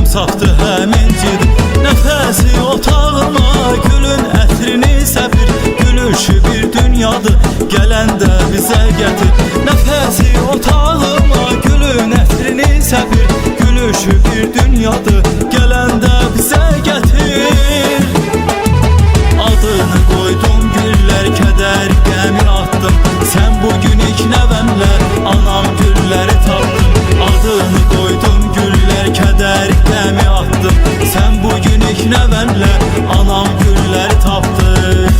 safdı həmin cid. Nəfəsi otağıma gülün ətrini səpir, gülüşü bir dünyadır, gələndə bizə gətir. Nəfəsi otağıma gülün ətrini səpir, gülüşü bir dünyadır, gələndə bizə gətir. Adını qoydum güllər, kədər qəmin atdım, sən bugün ilk nəvəmlə anam gülləri tapdın. Adını qoydum güllər, kədər qəmi atdım, sən bugün ilk nəvəmlə anam gülləri tapdın.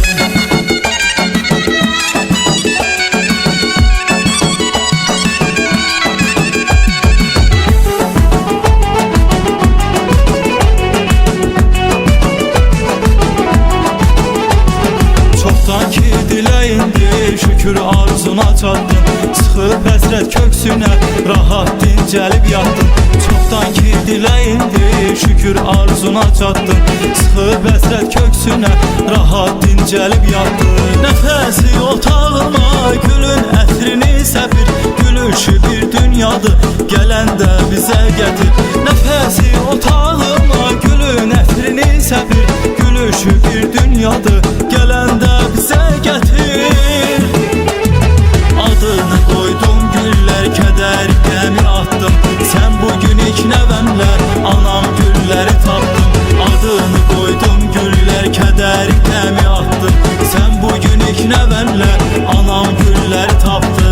Çoxdan ki diləyindi, şükür arzuna çatdın, sıxıb həsrət köksünə rahat dincəlib yatdın. Çoxdan ki diləyindi, şükür arzuna çatdın, sıxıb həsrət köksünə rahat dincəlib yatdın. Nəfəsi otağıma gülün ətrini səpir, gülüşü bir dünyadır, gələndə bizə gətir. Nəfəsi otağıma gülün ətrini səpir, gülüşü bir dünyadır, gələndə bizə gətir. Adını qoydum güllər, kədər qəmin atdım, sən bugün ilk nəvəmlə anam gülləri tapdın. Adını qoydum güllər, kədər qəmi atdım, sən bugün ilk nəvəmlə anam gülləri tapdın.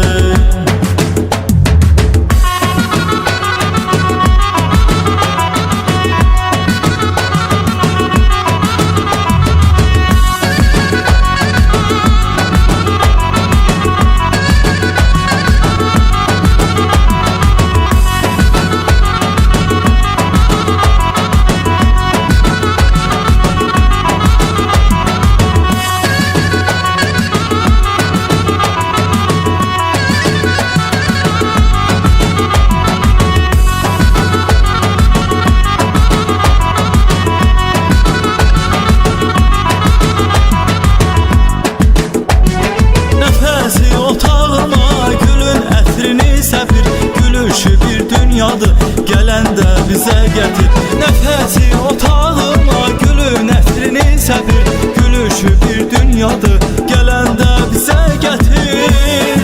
Gələndə bizə gətir. Nəfəsi otağıma gülün ətrini səpir, gülüşü bir dünyadır, gələndə bizə gətir.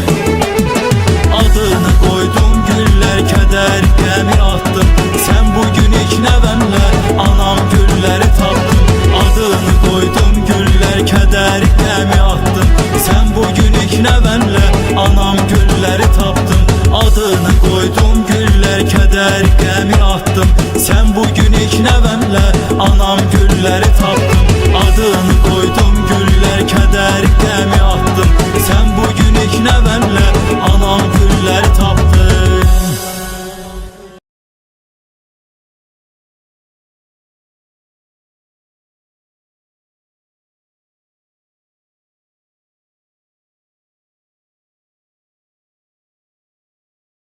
Adını qoydum güllər, kədər qəmin atdım, sən bugün ilk nəvəmlə anam gülləri tapdın. Adını qoydum güllər, kədər qəmi atdım, sən bugün ilk nəvəmlə anam gülləri tapdın. Adını qoydum güllər, kədər qəmi